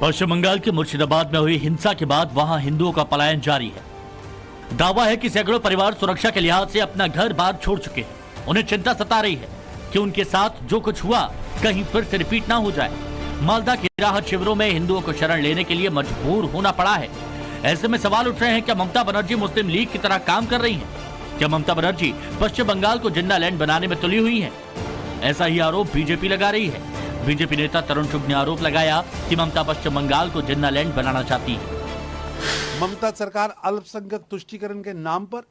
पश्चिम बंगाल के मुर्शिदाबाद में हुई हिंसा के बाद वहां हिंदुओं का पलायन जारी है। दावा है कि सैकड़ों परिवार सुरक्षा के लिहाज से अपना घर बार छोड़ चुके हैं। उन्हें चिंता सता रही है कि उनके साथ जो कुछ हुआ कहीं फिर से रिपीट ना हो जाए। मालदा के राहत शिविरों में हिंदुओं को शरण लेने के लिए मजबूर होना पड़ा है। ऐसे में सवाल उठ रहे हैं, क्या ममता बनर्जी मुस्लिम लीग की तरह काम कर रही हैं? क्या ममता बनर्जी पश्चिम बंगाल को जिन्ना लैंड बनाने में तुली हुई हैं? ऐसा ही आरोप बीजेपी लगा रही है। बीजेपी नेता तरुण चुग ने आरोप लगाया कि ममता पश्चिम बंगाल को जिन्ना लैंड बनाना चाहती है। ममता सरकार अल्पसंख्यक तुष्टीकरण के नाम पर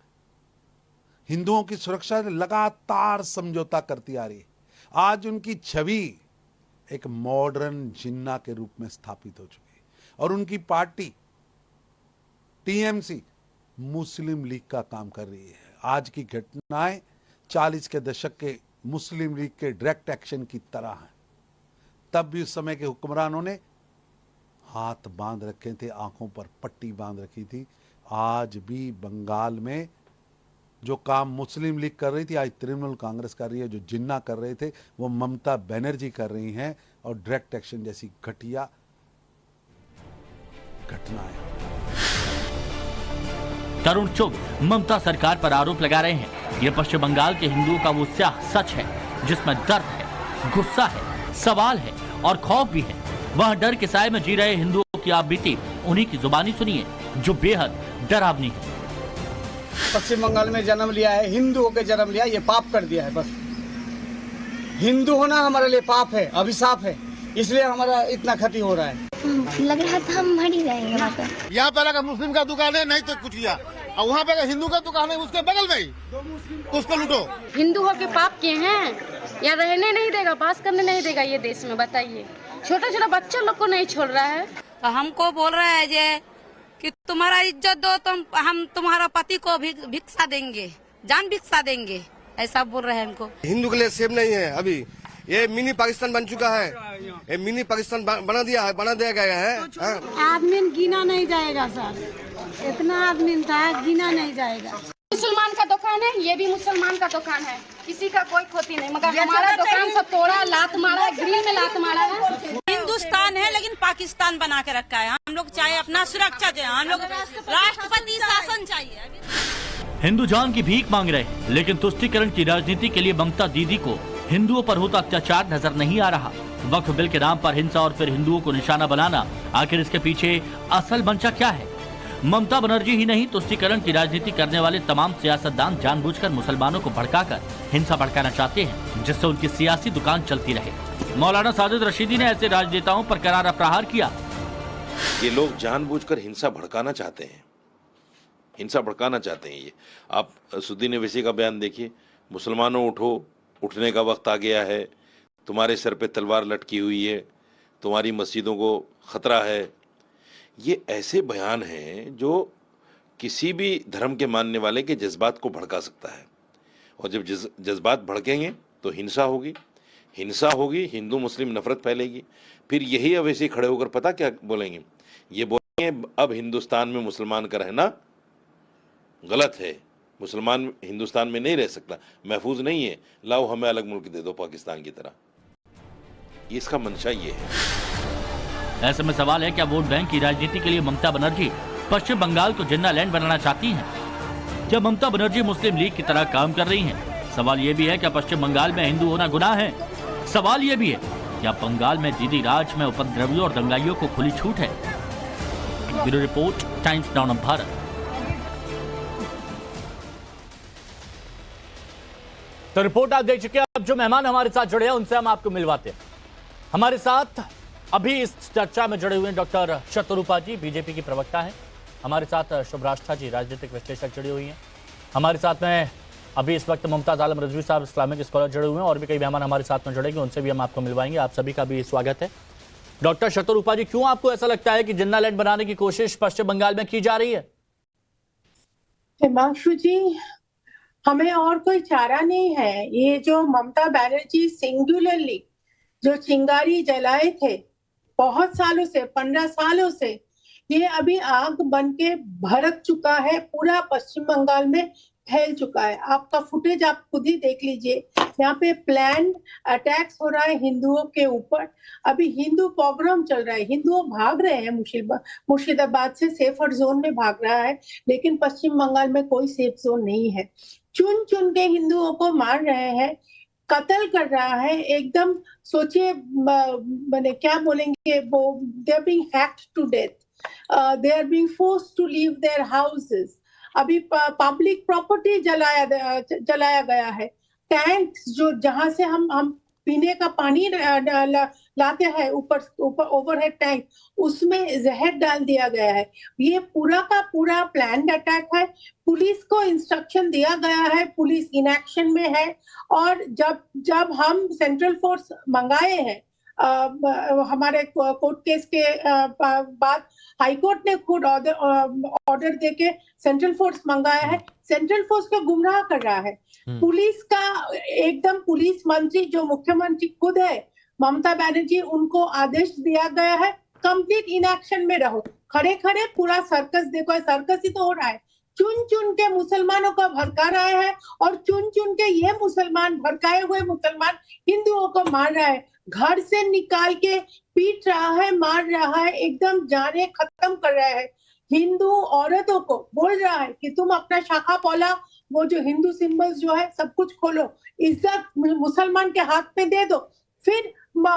हिंदुओं की सुरक्षा से लगातार समझौता करती आ रही है। आज उनकी छवि एक मॉडर्न जिन्ना के रूप में स्थापित हो चुकी है और उनकी पार्टी टीएमसी मुस्लिम लीग का काम कर रही है। आज की घटनाएं 40 के दशक के मुस्लिम लीग के डायरेक्ट एक्शन की तरह हैं। तब भी उस समय के हुक्मरानों ने हाथ बांध रखे थे, आंखों पर पट्टी बांध रखी थी। आज भी बंगाल में जो काम मुस्लिम लीग कर रही थी, आज तृणमूल कांग्रेस कर रही है। जो जिन्ना कर रहे थे वो ममता बनर्जी कर रही हैं और डायरेक्ट एक्शन जैसी घटिया घटनाएं। तरुण चुग ममता सरकार पर आरोप लगा रहे हैं, यह पश्चिम बंगाल के हिंदुओं का वो स्याह सच है जिसमें दर्द है, गुस्सा है, सवाल है और खौफ भी है। वह डर के साए में जी रहे हिंदुओं की आप बीती उन्हीं की जुबानी सुनिए, जो बेहद डरावनी है। पश्चिम बंगाल में जन्म लिया है, हिंदू होकर जन्म लिया, ये पाप कर दिया है। बस हिंदू होना हमारे लिए पाप है, अभिशाप है, इसलिए हमारा इतना क्षति हो रहा है। लग रहा था हम मर ही जाएंगे वहाँ पे। यहाँ पे लगा मुस्लिम का दुकान है, नहीं तो कुछ किया, और वहाँ पे हिंदू का दुकान है, उसके बगल में ही तो उसको लूटो। हिंदू होके पाप किए हैं या रहने नहीं देगा, पास करने नहीं देगा ये देश में। बताइए, छोटा छोटा बच्चा लोग को नहीं छोड़ रहा है। तो हमको बोल रहा है जे कि तुम्हारा इज्जत दो, हम तुम्हारा पति को भिक्षा देंगे, जान भिक्षा देंगे, ऐसा बोल रहे हैं हमको। हिंदू के लिए सेफ नहीं है। अभी ये मिनी पाकिस्तान बन चुका है, ये मिनी पाकिस्तान बना दिया गया है। आदमी गिना नहीं जाएगा सर, इतना आदमी था गिना नहीं जाएगा। मुसलमान का दुकान है, ये भी मुसलमान का दुकान है, किसी का कोई क्षति नहीं, मगर हमारा दुकान सब तोड़ा, लात मारा, ग्रिल में लात मारा है। हिंदुस्तान है लेकिन पाकिस्तान बना के रखा है। हम लोग चाहे अपना सुरक्षा चाहे, हम लोग राष्ट्रपति शासन चाहिए। हिंदू जान की भीख मांग रहे हैं, लेकिन तुष्टीकरण की राजनीति के लिए ममता दीदी को हिंदुओं पर होता अत्याचार नजर नहीं आ रहा। वक्फ बिल के नाम पर हिंसा और फिर हिंदुओं को निशाना बनाना, आखिर इसके पीछे असल मंशा क्या है? ममता बनर्जी ही नहीं, तुष्टीकरण की राजनीति करने वाले तमाम सियासतदान जानबूझकर मुसलमानों को भड़काकर हिंसा भड़काना चाहते हैं, जिससे उनकी सियासी दुकान चलती रहे। मौलाना साजिद रशीदी ने ऐसे राजनेताओं पर करारा प्रहार किया। ये लोग जानबूझकर हिंसा भड़काना चाहते हैं, हिंसा भड़काना चाहते हैं। ये आप सुद्दीन ओवैसी का बयान देखिए, मुसलमानों उठो, उठने का वक्त आ गया है, तुम्हारे सर पे तलवार लटकी हुई है, तुम्हारी मस्जिदों को खतरा है। ये ऐसे बयान हैं जो किसी भी धर्म के मानने वाले के जज्बात को भड़का सकता है, और जब जज्बात भड़केंगे तो हिंसा होगी, हिंसा होगी, हिंदू मुस्लिम नफरत फैलेगी। फिर यही ओवैसी खड़े होकर पता क्या बोलेंगे? ये बोलेंगे अब हिंदुस्तान में मुसलमान का रहना गलत है, मुसलमान हिंदुस्तान में नहीं रह सकता, महफूज नहीं है, लाओ हमें अलग मुल्क दे दो पाकिस्तान की तरह। इसका मंशा ये है। ऐसे में सवाल है, क्या वोट बैंक की राजनीति के लिए ममता बनर्जी पश्चिम बंगाल को जिन्ना लैंड बनाना चाहती हैं? क्या ममता बनर्जी मुस्लिम लीग की तरह काम कर रही हैं? सवाल ये भी है, क्या पश्चिम बंगाल में हिंदू होना गुनाह है? सवाल ये भी है, क्या बंगाल में दीदी राज में उपद्रवियों और दंगाइयों को खुली छूट है? Bureau report, times now Bharat. तो रिपोर्ट आप देख चुके हैं। अब जो मेहमान हमारे साथ जुड़े हैं उनसे हम आपको मिलवाते हैं। हमारे साथ अभी इस चर्चा में जुड़े हुए हैं डॉक्टर शतरूपा जी, बीजेपी की प्रवक्ता हैं। हमारे साथ शुभ्राष्ठा जी, राजनीतिक विश्लेषक जुड़ी हुई हैं। हमारे साथ में अभी इस वक्त मुमताज आलम रिजवी साहब, इस्लामिक स्कॉलर जुड़े हुए हैं, और भी कई मेहमान हमारे साथ में जुड़ेंगे, उनसे भी हम आपको मिलवाएंगे। आप सभी का भी स्वागत है। डॉक्टर शतरूपा जी, क्यों आपको ऐसा लगता है कि जिन्ना लैंड बनाने की कोशिश पश्चिम बंगाल में की जा रही है? हिमांशु जी, हमें और कोई चारा नहीं है। ये जो ममता बनर्जी सिंगुलरली जो चिंगारी जलाए थे बहुत सालों से, 15 सालों से, ये अभी आग बन के भड़क चुका है, पूरा पश्चिम बंगाल में फैल चुका है। आपका फुटेज आप खुद ही देख लीजिए यहाँ पे प्लान अटैक्स हो रहा है हिंदुओं के ऊपर। अभी हिंदू पोग्राम चल रहा है, हिंदुओं भाग रहे हैं मुर्शिदाबाद से, सेफर जोन में भाग रहा है, लेकिन पश्चिम बंगाल में कोई सेफ जोन नहीं है। चुन चुन के हिंदुओं को मार रहे हैं, कत्ल कर रहा है एकदम। सोचिए मैंने क्या बोलेंगे, वो they are being hacked to death, they are being forced to leave their houses. अभी पब्लिक प्रॉपर्टी जलाया गया है। टैंक्स जो जहां से हम पीने का पानी लाते हैं, ऊपर ओवरहेड टैंक, उसमें जहर डाल दिया गया है। ये पूरा का पूरा प्लान अटैक है। पुलिस को इंस्ट्रक्शन दिया गया है, पुलिस इनएक्शन में है। और जब हम सेंट्रल फोर्स मंगाए हैं हमारे कोर्ट केस के बाद, हाईकोर्ट ने खुद ऑर्डर देके सेंट्रल फोर्स मंगाया है। सेंट्रल फोर्स को गुमराह कर रहा है। पुलिस का एकदम, पुलिस मंत्री जो मुख्यमंत्री खुद है ममता बनर्जी, उनको आदेश दिया गया है कंप्लीट इनएक्शन में रहो। खड़े खड़े पूरा सर्कस देखो, सर्कस ही तो हो रहा है। चुन चुन के मुसलमानों को भड़का रहे हैं और चुन चुन के ये मुसलमान, भड़काए हुए मुसलमान हिंदुओं को मार रहा है, घर से निकाल के पीट रहा है, मार रहा है, एकदम जाने खत्म कर रहा है। हिंदू औरतों को बोल रहा है कि तुम अपना शाखा पौला, वो जो हिंदू सिंबल्स जो है सब कुछ खोलो, इज्जत मुसलमान के हाथ में दे दो, फिर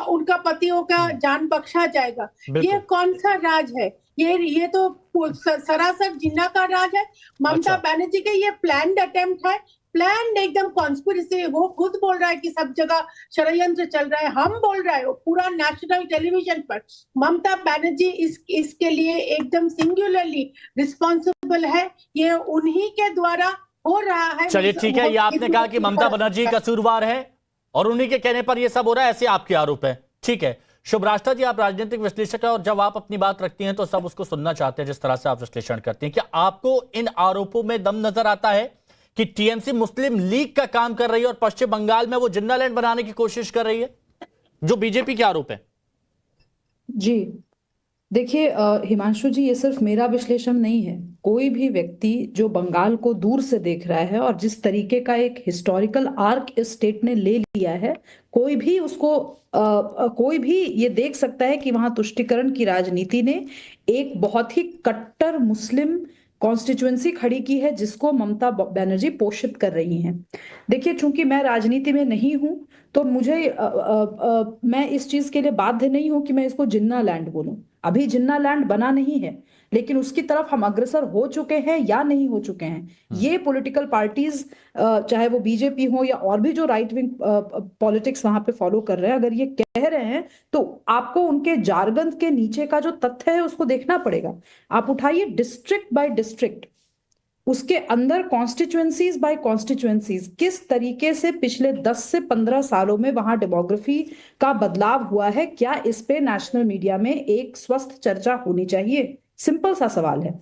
उनका पतियों का जान बख्शा जाएगा। ये कौन सा राज है? ये तो सरासर जिन्ना का राज है। ममता बनर्जी के ये प्लान्ड अटेम्प्ट है, प्लान एकदम कॉन्स्पिरेसी। वो खुद बोल रहा है कि सब जगह षड्यंत्र चल रहा है, हम बोल रहे हैं पूरा नेशनल टेलीविजन पर। ममता बनर्जी इसके लिए एकदम सिंगुलरली रिस्पॉन्सिबल है। ये उन्हीं के द्वारा हो रहा है। चलिए ठीक है, ये आपने कहा कि ममता बनर्जी कसूरवार है और उन्हीं के कहने पर ये सब हो रहा है, ऐसे आपके आरोप है। ठीक है, शुभराष्ट्र जी, आप राजनीतिक विश्लेषक हैं और जब आप अपनी बात रखती हैं तो सब उसको सुनना चाहते हैं जिस तरह से आप विश्लेषण करती हैं। क्या आपको इन आरोपों में दम नजर आता है कि टीएमसी मुस्लिम लीग का काम कर रही है और पश्चिम बंगाल में वो जिन्नालैंड बनाने की कोशिश कर रही है, जो बीजेपी के आरोप है? जी देखिए हिमांशु जी, ये सिर्फ मेरा विश्लेषण नहीं है। कोई भी व्यक्ति जो बंगाल को दूर से देख रहा है और जिस तरीके का एक हिस्टोरिकल आर्क इस स्टेट ने ले लिया है, कोई भी उसको कोई भी ये देख सकता है कि वहां तुष्टीकरण की राजनीति ने एक बहुत ही कट्टर मुस्लिम कॉन्स्टिट्यूएंसी खड़ी की है, जिसको ममता बनर्जी पोषित कर रही हैं। देखिए, चूंकि मैं राजनीति में नहीं हूं तो मुझे मैं इस चीज के लिए बाध्य नहीं हूं कि मैं इसको जिन्ना लैंड बोलूं। अभी जिन्ना लैंड बना नहीं है, लेकिन उसकी तरफ हम अग्रसर हो चुके हैं या नहीं हो चुके हैं, ये पॉलिटिकल पार्टीज, चाहे वो बीजेपी हो या और भी जो राइट विंग पॉलिटिक्स वहां पे फॉलो कर रहे हैं, अगर ये कह रहे हैं तो आपको उनके जारगन के नीचे का जो तथ्य है उसको देखना पड़ेगा। आप उठाइए डिस्ट्रिक्ट बाय डिस्ट्रिक्ट, उसके अंदर कॉन्स्टिट्यूएंसीज बाय कॉन्स्टिट्यूएंसीज, किस तरीके से पिछले 10 से 15 सालों में वहां डेमोग्राफी का बदलाव हुआ है। क्या इस पे नेशनल मीडिया में एक स्वस्थ चर्चा होनी चाहिए? सिंपल सा सवाल है।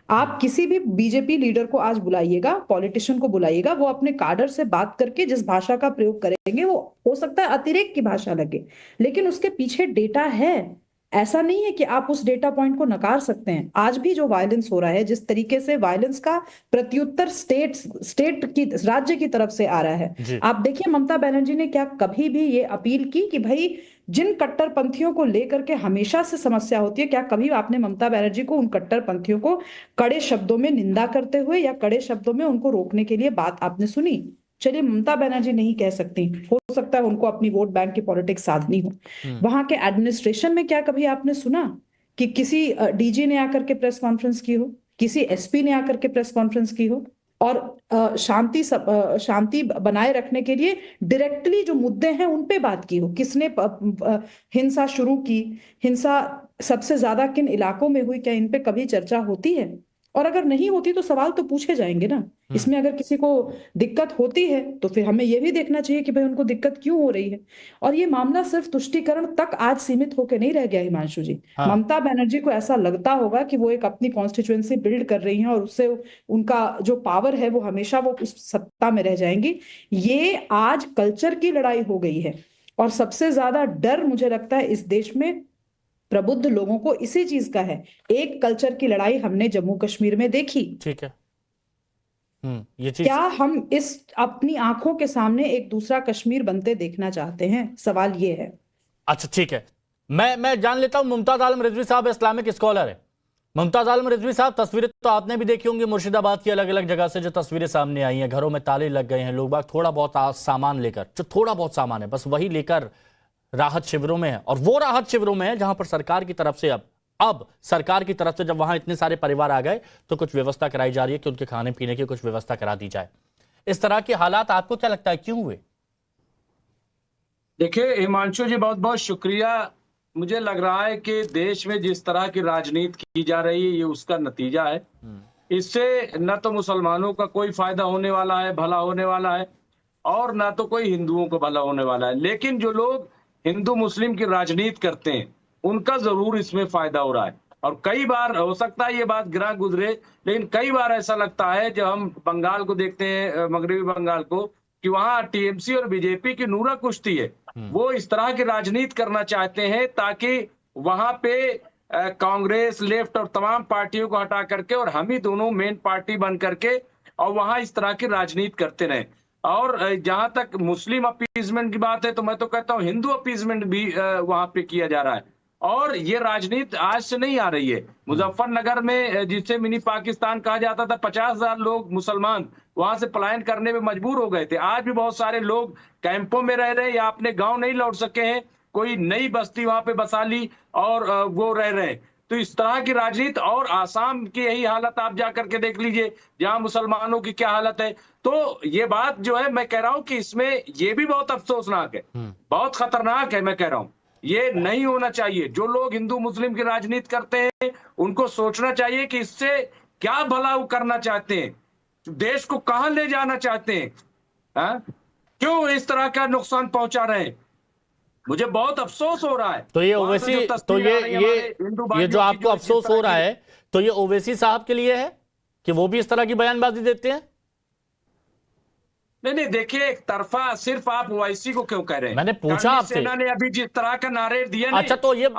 आप किसी भी बीजेपी लीडर को आज बुलाइएगा, पॉलिटिशियन को बुलाइएगा, वो अपने काडर से बात करके जिस भाषा का प्रयोग करेंगे वो हो सकता है अतिरेक की भाषा लगे, लेकिन उसके पीछे डेटा है। ऐसा नहीं है कि आप उस डेटा पॉइंट को नकार सकते हैं। आज भी जो वायलेंस हो रहा है, जिस तरीके से वायलेंस का प्रत्युत्तर स्टेट की, राज्य की तरफ से आ रहा है, आप देखिए ममता बनर्जी ने क्या कभी भी ये अपील की कि भाई जिन कट्टरपंथियों को लेकर के हमेशा से समस्या होती है, क्या कभी आपने ममता बनर्जी को उन कट्टरपंथियों को कड़े शब्दों में निंदा करते हुए या कड़े शब्दों में उनको रोकने के लिए बात आपने सुनी? चलिए, ममता बनर्जी नहीं कह सकती, हो सकता है उनको अपनी वोट बैंक की पॉलिटिक्स साधनी हो। वहां के एडमिनिस्ट्रेशन में क्या कभी आपने सुना कि किसी डीजी ने आकर के प्रेस कॉन्फ्रेंस की हो, किसी एसपी ने आकर के प्रेस कॉन्फ्रेंस की हो और शांति बनाए रखने के लिए डायरेक्टली जो मुद्दे हैं उन पे बात की हो? किसने हिंसा शुरू की, हिंसा सबसे ज्यादा किन इलाकों में हुई, क्या इन पे कभी चर्चा होती है? और अगर नहीं होती तो सवाल तो पूछे जाएंगे ना। इसमें अगर किसी को दिक्कत होती है तो फिर हमें यह भी देखना चाहिए कि भाई उनको दिक्कत क्यों हो रही है। और ये मामला सिर्फ तुष्टीकरण तक आज सीमित होकर नहीं रह गया हिमांशु जी। ममता बनर्जी को ऐसा लगता होगा कि वो एक अपनी कॉन्स्टिट्यूएंसी बिल्ड कर रही हैं और उससे उनका जो पावर है वो हमेशा वो उस सत्ता में रह जाएंगी। ये आज कल्चर की लड़ाई हो गई है और सबसे ज्यादा डर मुझे लगता है इस देश में प्रबुद्ध लोगों को इसी चीज का है। एक कल्चर की लड़ाई हमने जम्मू कश्मीर में देखी। ठीक है। ये चीज क्या हम इस अपनी आंखों के सामने एक दूसरा कश्मीर बनते देखना चाहते हैं? सवाल ये है। अच्छा ठीक है, मैं जान लेता हूं। मुमताज आलम रिजवी साहब इस्लामिक स्कॉलर है। मुमताज आलम रिजवी साहब, तस्वीरें तो आपने भी देखी होंगी मुर्शिदाबाद की अलग अलग जगह से जो तस्वीरें सामने आई हैं। घरों में ताले लग गए हैं, लोग बाग थोड़ा बहुत सामान लेकर, जो थोड़ा बहुत सामान है बस वही लेकर राहत शिविरों में है। और वो राहत शिविरों में है जहां पर सरकार की तरफ से अब सरकार की तरफ से जब वहां इतने सारे परिवार आ गए तो कुछ व्यवस्था कराई जा रही है कि उनके खाने पीने की कुछ व्यवस्था करा दी जाए। इस तरह के हालात आपको क्या लगता है क्यों हुए? देखिए हिमांशु जी, बहुत बहुत शुक्रिया। मुझे लग रहा है कि देश में जिस तरह की राजनीति की जा रही है ये उसका नतीजा है। इससे न तो मुसलमानों का कोई फायदा होने वाला है, भला होने वाला है, और न तो कोई हिंदुओं को भला होने वाला है। लेकिन जो लोग हिंदू मुस्लिम की राजनीति करते हैं उनका जरूर इसमें फायदा हो रहा है। और कई बार हो सकता है ये बात गिरा गुजरे, लेकिन कई बार ऐसा लगता है जब हम बंगाल को देखते हैं, मगरबी बंगाल को, कि वहां टीएमसी और बीजेपी की नूरा कुश्ती है। वो इस तरह की राजनीति करना चाहते हैं ताकि वहां पे कांग्रेस, लेफ्ट और तमाम पार्टियों को हटा करके और हम ही दोनों मेन पार्टी बन करके और वहां इस तरह की राजनीति करते रहे। और जहां तक मुस्लिम अपीजमेंट की बात है तो मैं तो कहता हूं हिंदू अपीजमेंट भी वहां पे किया जा रहा है। और ये राजनीति आज से नहीं आ रही है। मुजफ्फरनगर में जिसे मिनी पाकिस्तान कहा जाता था, 50,000 लोग मुसलमान वहां से पलायन करने में मजबूर हो गए थे। आज भी बहुत सारे लोग कैंपों में रह रहे हैं या अपने गांव नहीं लौट सके हैं, कोई नई बस्ती वहां पे बसा ली और वो रह रहे हैं। तो इस तरह की राजनीति, और आसाम की यही हालत आप जाकर के देख लीजिए जहां मुसलमानों की क्या हालत है। तो ये बात जो है मैं कह रहा हूं कि इसमें ये भी बहुत अफसोसनाक है, बहुत खतरनाक है। मैं कह रहा हूं ये नहीं होना चाहिए। जो लोग हिंदू मुस्लिम की राजनीति करते हैं उनको सोचना चाहिए कि इससे क्या भला वो करना चाहते हैं, देश को कहां ले जाना चाहते हैं, क्यों इस तरह का नुकसान पहुंचा रहे हैं। मुझे बहुत अफसोस हो रहा है। तो ये ओवैसी, तो ये जो आपको अफसोस हो रहा है तो ये ओवैसी साहब के लिए है कि वो भी इस तरह की बयानबाजी देते हैं? नहीं, देखिए एक तरफा सिर्फ आप ओवैसी को क्यों कह रहे हैं? मैंने पूछा आपसे। सेना ने अभी जिस तरह का नारे दिए ना, अच्छा तो ये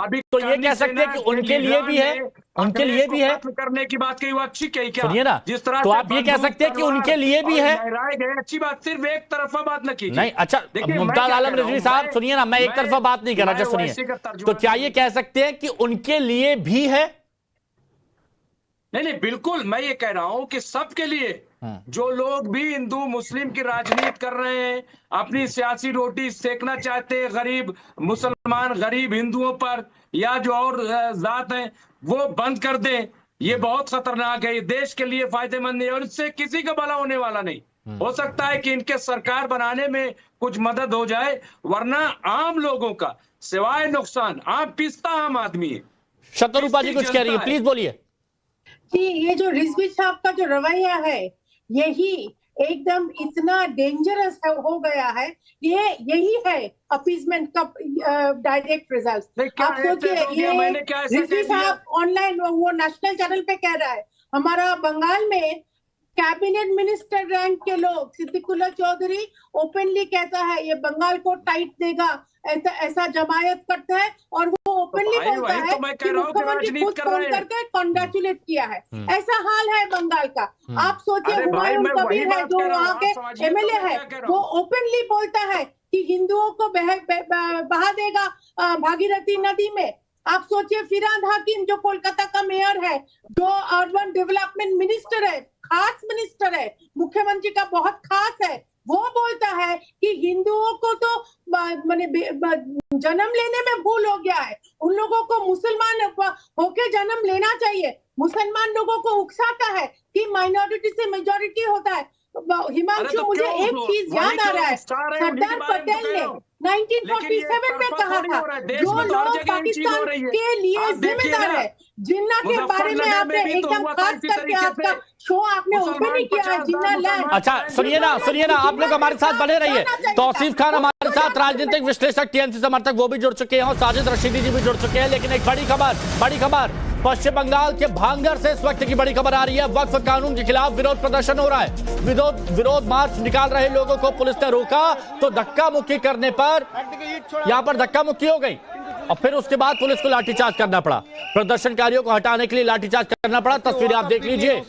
कह सकते हैं कि उनके लिए भी है, उनके लिए भी है करने की बात कही, वो अच्छी कही क्या? सुनिए ना, जिस तरह तो आप ये कह सकते हैं कि उनके लिए भी है, अच्छी बात, सिर्फ एक तरफा बात न कीजिए। नहीं अच्छा, मुमताज आलम रिजवी साहब सुनिए ना, मैं एक तरफा बात नहीं कर रहा, सुनिए। तो क्या ये कह सकते हैं कि उनके लिए भी है? नहीं, बिल्कुल मैं ये कह रहा हूं कि सबके लिए, जो लोग भी हिंदू मुस्लिम की राजनीति कर रहे हैं, अपनी सियासी रोटी सेकना चाहते हैं गरीब मुसलमान, गरीब हिंदुओं पर, या जो और जात हैं, वो बंद कर दें। ये बहुत खतरनाक है, ये देश के लिए फायदेमंद नहीं और इससे किसी का भला होने वाला नहीं। हो सकता है कि इनके सरकार बनाने में कुछ मदद हो जाए, वरना आम लोगों का सिवाय नुकसान, आम पिस्ता आम आदमी है। शतरूपा जी कुछ कह रही है, प्लीज बोलिए। जी, ये जो रिजवी साहब का जो रवैया है यही एकदम इतना डेंजरस हो गया है। यही है अपीजमेंट का डायरेक्ट रिजल्ट। आप सोचिए, ये रिजवी साहब ऑनलाइन वो नेशनल चैनल पे कह रहा है हमारा बंगाल में कैबिनेट मिनिस्टर रैंक के लोग, सिद्दीकुल्ला चौधरी ओपनली कहता है ये बंगाल को टाइट देगा, ऐसा जमायत करता है और वो ओपनली बोलता है कि मुख्यमंत्री खुद फोन करके कॉन्ग्रेचुलेट किया है। ऐसा हाल है बंगाल का। आप सोचिए, हुमायूं कबीर है जो वहाँ के एमएलए है, वो ओपनली बोलता है कि हिंदुओं को बहा देगा भागीरथी नदी में। आप सोचिए, फिरहाद हाकिम जो कोलकाता का मेयर है, जो अर्बन डेवलपमेंट मिनिस्टर है, खास मिनिस्टर है, मुख्यमंत्री का बहुत खास है, वो बोलता है कि हिंदुओं को तो माने जन्म लेने में भूल हो गया है, उन लोगों को मुसलमान होके जन्म लेना चाहिए। मुसलमान लोगों को उकसाता है कि माइनॉरिटी से मेजॉरिटी होता है। हिमांशु, मुझे एक चीज याद आ रहा है, सरदार पटेल ने 1947 में कहा था जो लोग पाकिस्तान के लिए जिम्मेदार है, जिन्ना के बारे में आपने एकदम खास करके आपका शो आपने ओपन नहीं किया है, जिन्ना लैंड। अच्छा सुनिए ना, आप लोग हमारे साथ बने रहिए। तौसीफ खान हमारे साथ, राजनीतिक विश्लेषक, टीएमसी समर्थक, वो भी जुड़ चुके हैं और साजिद रशीदी जी भी जुड़ चुके हैं। लेकिन एक बड़ी खबर पश्चिम बंगाल के भांगर से इस वक्त की बड़ी खबर आ रही है। वक्फ कानून के खिलाफ विरोध प्रदर्शन हो रहा है। विरोध मार्च निकाल रहे लोगों को पुलिस ने रोका तो धक्का मुक्की करने पर यहां पर धक्का मुक्की हो गई और फिर उसके बाद पुलिस को लाठीचार्ज करना पड़ा। प्रदर्शनकारियों को हटाने के लिए लाठीचार्ज करना पड़ा। तस्वीरें आप देख लीजिए।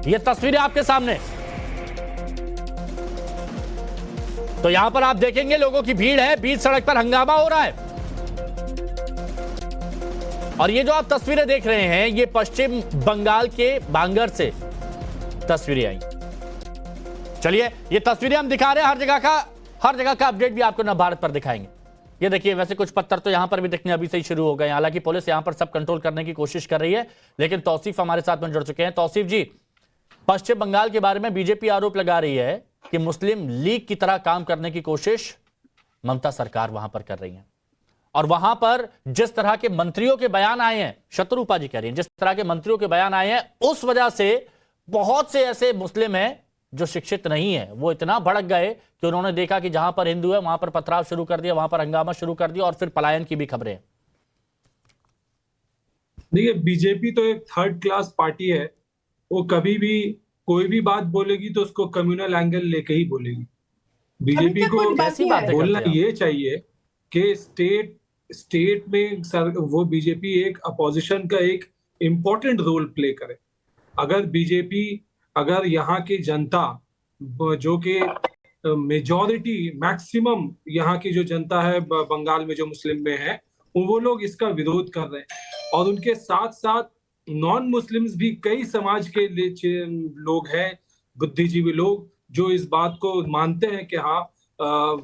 ये तस्वीरें आपके सामने। तो यहां पर आप देखेंगे लोगों की भीड़ है, बीच सड़क पर हंगामा हो रहा है। और ये जो आप तस्वीरें देख रहे हैं, ये पश्चिम बंगाल के बांगर से तस्वीरें आई। चलिए, ये तस्वीरें हम दिखा रहे हैं, हर जगह का अपडेट भी आपको नवभारत पर दिखाएंगे। ये देखिए, वैसे कुछ पत्थर तो यहां पर भी दिखने अभी से ही शुरू हो गए। हालांकि पुलिस यहां पर सब कंट्रोल करने की कोशिश कर रही है, लेकिन तौसीफ हमारे साथ में जुड़ चुके हैं। तौसीफ जी, पश्चिम बंगाल के बारे में बीजेपी आरोप लगा रही है कि मुस्लिम लीग की तरह काम करने की कोशिश ममता सरकार वहां पर कर रही है। और वहां पर जिस तरह के मंत्रियों के बयान आए हैं, शत्रुपा जी कह रही हैं, जिस तरह के मंत्रियों के बयान आए हैं, उस वजह से बहुत से ऐसे मुस्लिम हैं जो शिक्षित नहीं है, वो इतना भड़क गए कि उन्होंने देखा कि जहां पर हिंदू है वहां पर पथराव शुरू कर दिया, वहां पर हंगामा शुरू कर दिया और फिर पलायन की भी खबरें। देखिए, बीजेपी तो एक थर्ड क्लास पार्टी है। वो कभी भी कोई भी बात बोलेगी तो उसको कम्युनल एंगल लेके ही बोलेगी। बीजेपी को ऐसी बात बोलना ये चाहिए कि स्टेट में वो बीजेपी एक अपोजिशन का एक इम्पोर्टेंट रोल प्ले करे। अगर यहाँ की जनता, जो कि मेजॉरिटी मैक्सिमम यहाँ की जो जनता है बंगाल में, जो मुस्लिम में है, वो लोग इसका विरोध कर रहे हैं। और उनके साथ साथ नॉन मुस्लिम्स भी कई समाज के लोग हैं, बुद्धिजीवी लोग, जो इस बात को मानते हैं कि हाँ,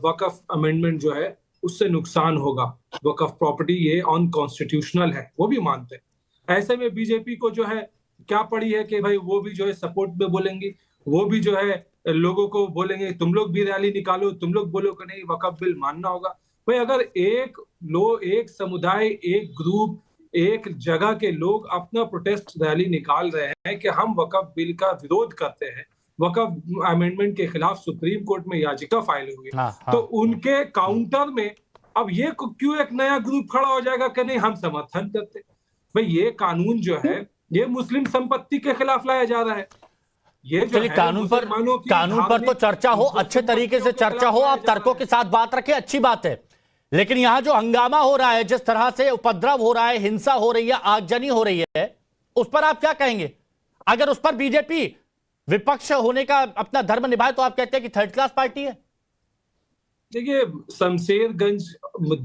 वक्फ अमेंडमेंट जो है उससे नुकसान होगा, वक्फ प्रॉपर्टी ये अनकॉन्स्टिट्यूशनल है, वो भी मानते हैं। ऐसे में बीजेपी को जो है क्या पड़ी है कि भाई वो भी जो है सपोर्ट में बोलेंगी, वो भी जो है लोगों को बोलेंगे तुम लोग भी रैली निकालो, तुम लोग बोलो कि नहीं वक्फ बिल मानना होगा। भाई अगर एक समुदाय, एक ग्रुप, एक जगह के लोग अपना प्रोटेस्ट रैली निकाल रहे हैं कि हम वक्फ बिल का विरोध करते हैं, वक्फ अमेंडमेंट के खिलाफ सुप्रीम कोर्ट में याचिका फाइल हुई, तो उनके काउंटर में अब ये क्यों एक नया ग्रुप खड़ा हो जाएगा कि नहीं हम समर्थन करते। भाई ये कानून जो है ये मुस्लिम संपत्ति के खिलाफ लाया जा रहा है। ये जो है कानून पर तो चर्चा हो, अच्छे तरीके से चर्चा हो, आप तर्कों के साथ बात रखें, अच्छी बात है। लेकिन यहां जो हंगामा हो रहा है, जिस तरह से उपद्रव हो रहा है, हिंसा हो रही है, आगजनी हो रही है, उस पर आप क्या कहेंगे? अगर उस पर बीजेपी विपक्ष होने का अपना धर्म निभाए तो आप कहते हैं कि थर्ड क्लास पार्टी है। देखिए, शमशेरगंज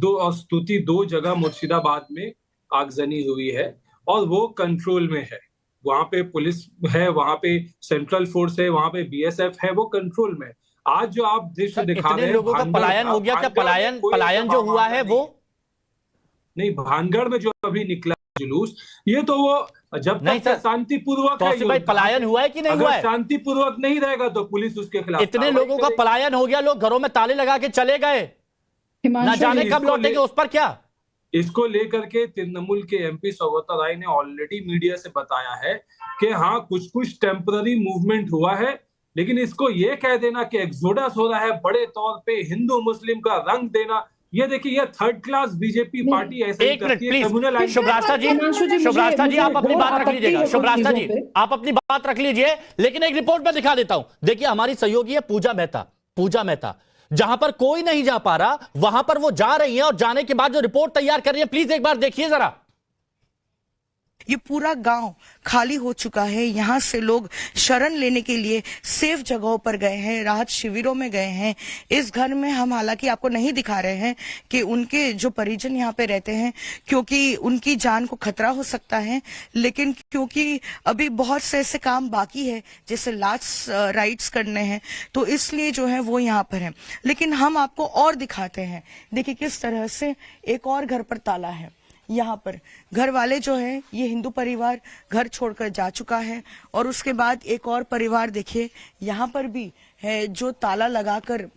और स्तुति दो जगह मुर्शिदाबाद में आगजनी हुई है और वो कंट्रोल में है। वहां पे पुलिस है, वहां पे सेंट्रल फोर्स है, वहां पे बीएसएफ है, वो कंट्रोल में। आज जो आप दृश्य दिखा रहे हैं, लोगों का पलायन हो गया क्या? पलायन जो हुआ है वो नहीं, भानगढ़ में जो अभी निकला जुलूस, ये तो वो जब तक शांतिपूर्वक है। भाई पलायन हुआ है कि नहीं हुआ है? शांतिपूर्वक नहीं रहेगा तो पुलिस उसके खिलाफ। इतने लोगों का पलायन हो गया, लोग घरों में ताले लगा के चले गए, ना जाने कब लौटेंगे, उस पर क्या? इसको लेकर के तृणमूल के एमपी सौगता राय ने ऑलरेडी मीडिया से बताया है कि हाँ, कुछ टेम्पररी मूवमेंट हुआ है, लेकिन इसको ये कह देना कि एक्सोडस हो रहा है, बड़े तौर पे हिंदू मुस्लिम का रंग देना, ये देखिए ये थर्ड क्लास बीजेपी पार्टी ऐसे ही करती है। शुभ्रास्ता जी आप अपनी बात रख लीजिएगा, शुभ्रास्ता जी आप अपनी बात रख लीजिए, लेकिन एक रिपोर्ट में दिखा देता हूं। देखिए, हमारी सहयोगी है पूजा मेहता, जहां पर कोई नहीं जा पा रहा वहां पर वो जा रही है, और जाने के बाद जो रिपोर्ट तैयार कर रही है, प्लीज एक बार देखिए जरा। ये पूरा गांव खाली हो चुका है। यहाँ से लोग शरण लेने के लिए सेफ जगहों पर गए हैं, राहत शिविरों में गए हैं। इस घर में हम हालांकि आपको नहीं दिखा रहे हैं कि उनके जो परिजन यहाँ पे रहते हैं, क्योंकि उनकी जान को खतरा हो सकता है, लेकिन क्योंकि अभी बहुत से ऐसे काम बाकी है जैसे लास्ट राइट्स करने हैं, तो इसलिए जो है वो यहाँ पर है। लेकिन हम आपको और दिखाते हैं। देखिए किस तरह से एक और घर पर ताला है। यहाँ पर घर वाले जो है, ये हिंदू परिवार घर छोड़कर जा चुका है, और उसके बाद एक और परिवार देखिए यहाँ पर भी है जो ताला लगाकर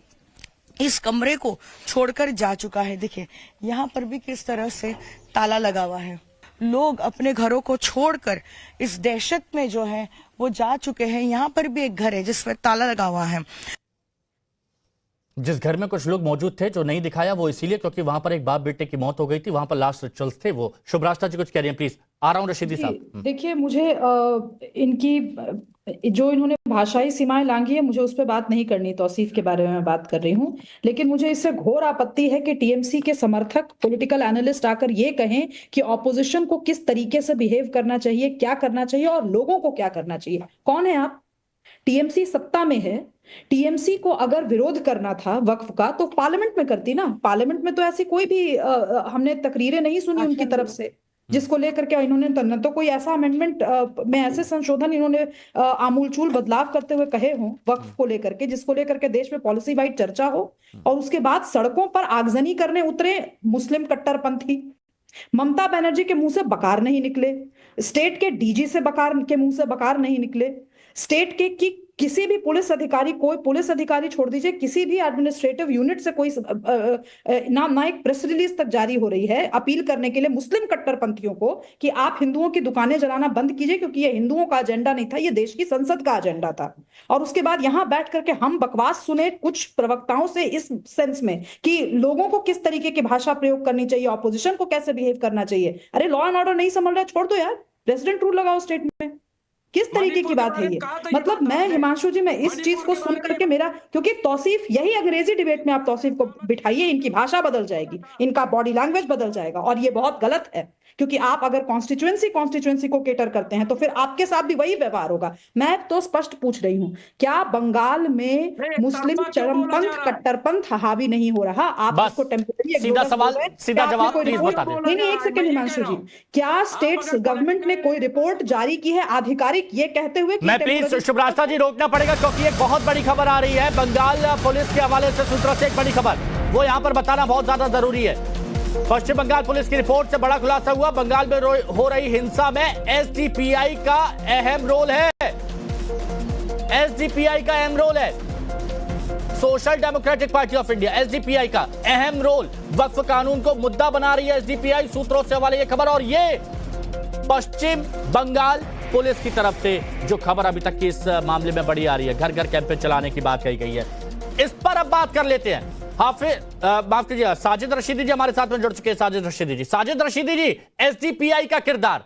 इस कमरे को छोड़कर जा चुका है। देखिए यहाँ पर भी किस तरह से ताला लगा हुआ है। लोग अपने घरों को छोड़कर इस दहशत में जो है वो जा चुके हैं। यहाँ पर भी एक घर है जिस पर ताला लगा हुआ है। जिस घर में कुछ लोग मौजूद थे, जो नहीं दिखाया वो इसीलिए क्योंकि वहां पर एक बाप बेटे की मौत हो गई थी, वहां पर लास्ट रिचुअल्स थे वो। शुभ्रास्ता जी कुछ कह रही हैं, प्लीज आ रहा हूं रशीदी साहब। देखिए, मुझे इनकी जो इन्होंने भाषाई सीमाएं लांघी है, मुझे उस पर बात नहीं करनी, तौसीफ के बारे में मैं बात कर रही हूँ। लेकिन मुझे इससे घोर आपत्ति है कि टीएमसी के समर्थक, पॉलिटिकल एनालिस्ट आकर ये कहें कि ऑपोजिशन को किस तरीके से बिहेव करना चाहिए, क्या करना चाहिए और लोगों को क्या करना चाहिए। कौन है आप? टीएमसी सत्ता में है। टीएमसी को अगर विरोध करना था वक्फ का तो पार्लियामेंट में करती ना। पार्लियामेंट में तो ऐसी कोई भी हमने तकरीरें नहीं सुनी उनकी तरफ से जिसको लेकर के इन्होंने न तो कोई ऐसा अमेंडमेंट में ऐसे संशोधन इन्होंने आमूलचूल बदलाव करते हुए कहे हों वक्फ को लेकर के, जिसको लेकर के देश में पॉलिसी वाइड चर्चा हो, और उसके बाद सड़कों पर आगजनी करने उतरे मुस्लिम कट्टरपंथी। ममता बनर्जी के मुंह से बकार नहीं निकले, स्टेट के डीजी से बकार के मुंह से बकार नहीं निकले, स्टेट के किसी भी पुलिस अधिकारी, कोई पुलिस अधिकारी छोड़ दीजिए, किसी भी एडमिनिस्ट्रेटिव यूनिट से कोई ना एक प्रेस रिलीज तक जारी हो रही है अपील करने के लिए मुस्लिम कट्टरपंथियों को कि आप हिंदुओं की दुकानें जलाना बंद कीजिए, क्योंकि ये हिंदुओं का एजेंडा नहीं था, ये देश की संसद का एजेंडा था। और उसके बाद यहां बैठ करके हम बकवास सुने कुछ प्रवक्ताओं से इस सेंस में कि लोगों को किस तरीके की भाषा प्रयोग करनी चाहिए, ऑपोजिशन को कैसे बिहेव करना चाहिए। अरे लॉ एंड ऑर्डर नहीं संभल रहा, छोड़ दो यार, रेजिडेंट रूल लगाओ स्टेट में। किस तरीके की बात है ये? मतलब मैं हिमांशु जी, मैं इस चीज को सुन करके मेरा, क्योंकि तौसीफ, यही अंग्रेजी डिबेट में आप तौसीफ को बिठाइए, इनकी भाषा बदल जाएगी, इनका बॉडी लैंग्वेज बदल जाएगा, और ये बहुत गलत है। क्योंकि आप अगर कॉन्स्टिट्यूएंसी को केटर करते हैं तो फिर आपके साथ भी वही व्यवहार होगा। मैं तो स्पष्ट पूछ रही हूँ, क्या बंगाल में मुस्लिम चरमपंथ, कट्टरपंथ हावी नहीं हो रहा? आप उसको टेम्परेरी सीधा सवाल, सीधा जवाब प्लीज बता दें। नहीं, एक सेकंड हिमांशु जी, क्या स्टेट्स गवर्नमेंट ने कोई रिपोर्ट जारी की है आधिकारिक ये कहते हुए कि मैं प्लीज शुभरास्ता जी रोकना पड़ेगा, क्योंकि एक बहुत बड़ी खबर आ रही है बंगाल पुलिस के हवाले से, सूत्रों से एक बड़ी खबर, वो यहां पर बताना बहुत ज्यादा जरूरी है। पश्चिम बंगाल पुलिस की रिपोर्ट से बड़ा खुलासा हुआ, बंगाल में हो रही हिंसा में एसडीपीआई का अहम रोल है। एसडीपीआई का अहम रोल है, social democratic party of India, SDPI का अहम रोल। वक्फ कानून को मुद्दा बना रही है एसडीपीआई, सूत्रों से हवाले ये खबर, और ये पश्चिम बंगाल पुलिस की तरफ से जो खबर अभी तक की इस मामले में बड़ी आ रही है, घर घर कैंपेन चलाने की बात कही गई है। इस पर अब बात कर लेते हैं। माफ कीजिए, साजिद रशीदी जी हमारे साथ में जुड़ चुके हैं। साजिद रशीदी जी, एसडीपीआई का किरदार,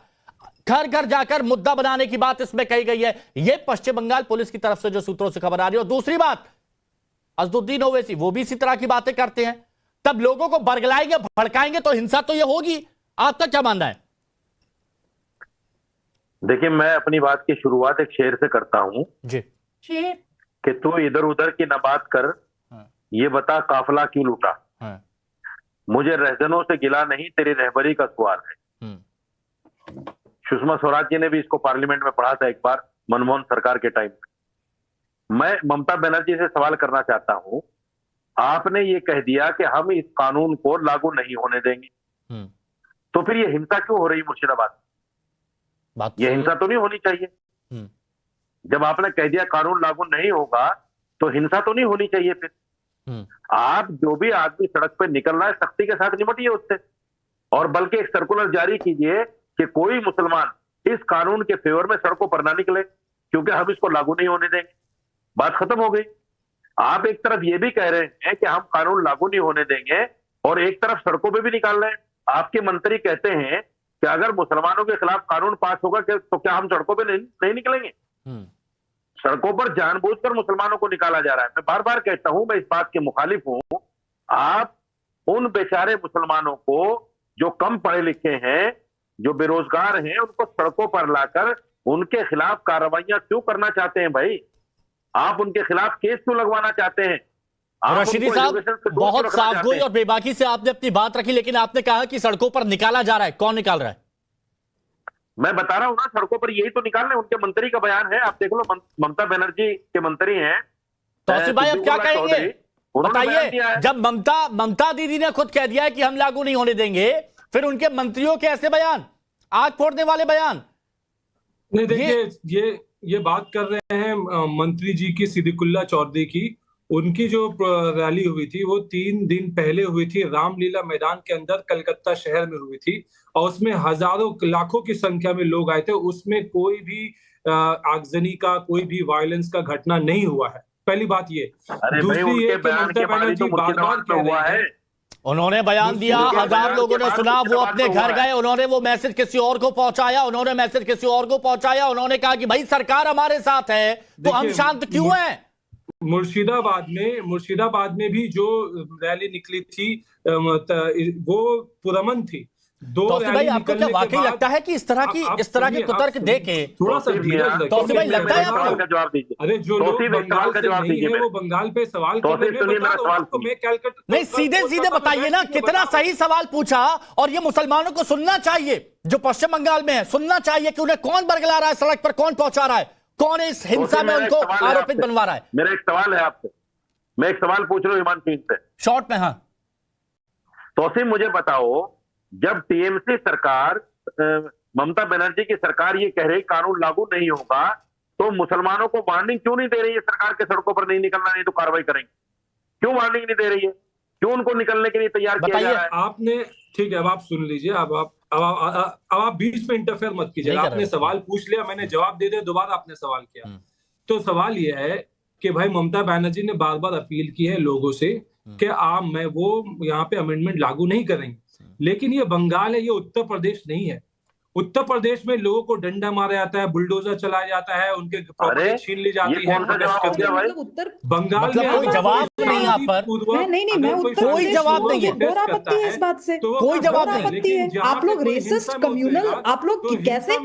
घर घर जाकर मुद्दा बनाने की बात इसमें कही गई है, यह पश्चिम बंगाल पुलिस की तरफ से जो सूत्रों से खबर आ रही है। और दूसरी बात, असदुद्दीन ओवैसी वो भी इसी तरह की बातें करते हैं, तब लोगों को बरगलाएंगे, भड़काएंगे तो हिंसा तो यह होगी। आपका क्या मानना है? देखिए, मैं अपनी बात की शुरुआत एक शेर से करता हूं जी, कि तू इधर उधर की न बात कर, ये बता काफिला क्यों लूटा। मुझे रहजनों से गिला नहीं, तेरी रहबरी का सवाल है। सुषमा स्वराज जी ने भी इसको पार्लियामेंट में पढ़ा था एक बार, मनमोहन सरकार के टाइम में। मैं ममता बनर्जी से सवाल करना चाहता हूं, आपने ये कह दिया कि हम इस कानून को लागू नहीं होने देंगे, तो फिर ये हिंसा क्यों हो रही मुर्शिदाबाद? ये हिंसा तो नहीं होनी चाहिए। जब आपने कह दिया कानून लागू नहीं होगा तो हिंसा तो नहीं होनी चाहिए। फिर आप जो भी आदमी सड़क पे निकल रहा है, सख्ती के साथ निपटिए उससे, और बल्कि एक सर्कुलर जारी कीजिए कि कोई मुसलमान इस कानून के फेवर में सड़कों पर ना निकले, क्योंकि हम इसको लागू नहीं होने देंगे। बात खत्म हो गई। आप एक तरफ ये भी कह रहे हैं कि हम कानून लागू नहीं होने देंगे, और एक तरफ सड़कों पे भी निकाल रहे हैं। आपके मंत्री कहते हैं कि अगर मुसलमानों के खिलाफ कानून पास होगा तो क्या हम सड़कों पे नहीं निकलेंगे? सड़कों पर जानबूझकर मुसलमानों को निकाला जा रहा है। मैं बार बार कहता हूं, मैं इस बात के मुखालिफ हूं। आप उन बेचारे मुसलमानों को जो कम पढ़े लिखे हैं, जो बेरोजगार हैं, उनको सड़कों पर लाकर उनके खिलाफ कार्रवाइयां क्यों करना चाहते हैं? भाई, आप उनके खिलाफ केस क्यों लगवाना चाहते हैं? रशीदी साहब, बहुत साफगोई और बेबाकी से आपने अपनी बात रखी, लेकिन आपने कहा कि सड़कों पर निकाला जा रहा है। कौन निकाल रहा है? मैं बता रहा हूं ना, सड़कों पर यही तो निकाल रहे हैं। उनके मंत्री का बयान है, आप देख लो, ममता बनर्जी के मंत्री हैं। तौसीफ भाई, अब क्या कहेंगे बताइए? जब ममता दीदी ने खुद कह दिया है कि हम लागू नहीं होने देंगे, फिर उनके मंत्रियों के ऐसे बयान, आग फोड़ने वाले बयान। नहीं, देखिए, ये बात कर रहे हैं मंत्री जी की, सिद्दीकुल्ला चौधरी की। उनकी जो रैली हुई थी वो 3 दिन पहले हुई थी, रामलीला मैदान के अंदर कलकत्ता शहर में हुई थी, और उसमें हजारों लाखों की संख्या में लोग आए थे। उसमें कोई भी आगजनी का, कोई भी वायलेंस का घटना नहीं हुआ है। पहली बात ये। दूसरी ये कि ममता बनर्जी बार-बार कह रहे हैं, उन्होंने बयान दिया, हजार लोगों ने सुना, वो अपने घर गए, उन्होंने वो मैसेज किसी और को पहुंचाया, उन्होंने कहा कि भाई सरकार हमारे साथ है तो हम शांत क्यों हैं। मुर्शिदाबाद में भी जो रैली निकली थी वो पुरअमन थी। तौसीफ भाई, आपको क्या वाकई लगता है कि इस तरह की कुतर्क देके थोड़ा सा तौसीफ भाई लगता है आपको? जवाब दीजिए। अरे जो लोग बंगाल से नहीं है वो बंगाल पे सवाल कर रहे हैं, नहीं सीधे बताइए ना, कितना सही सवाल पूछा। और ये मुसलमानों को सुनना चाहिए जो पश्चिम बंगाल में है, सुनना चाहिए कि उन्हें कौन बरगला रहा है सड़क पर, कौन पहुंचा रहा है, कौन इस हिंसा में उनको आरोपित बनवा रहा है। मेरा एक सवाल है आपसे, मैं एक सवाल पूछ रहा हूँ हिमांशु से, शॉर्ट में। हाँ तौसीफ, मुझे बताओ, जब टीएमसी सरकार, ममता बनर्जी की सरकार ये कह रही कानून लागू नहीं होगा, तो मुसलमानों को वार्निंग क्यों नहीं दे रही है सरकार के सड़कों पर नहीं निकलना, नहीं तो कार्रवाई करेंगे? क्यों वार्निंग नहीं दे रही है? क्यों उनको निकलने के लिए तैयार किया जा रहा है? आपने ठीक है, अब आप सुन लीजिए, अब आप बीच में इंटरफेयर मत कीजिए। आपने सवाल पूछ लिया, मैंने जवाब दे दिया, दोबारा आपने सवाल किया। तो सवाल यह है कि भाई ममता बनर्जी ने बार बार अपील की है लोगों से कि वो यहाँ पे अमेंडमेंट लागू नहीं करेंगे, लेकिन ये बंगाल है, ये उत्तर प्रदेश नहीं है। उत्तर प्रदेश में लोगों को डंडा मारा जाता है, बुलडोजर चलाया जाता है, उनके प्रॉपर्टी छीन ली जाती है। बंगाल में कोई जवाब नहीं आप पर, कोई जवाब नहीं है, है इस बात से, कोई जवाब नहीं है। आप लोग रेसिस्ट, कम्युनल, आप लोग कैसे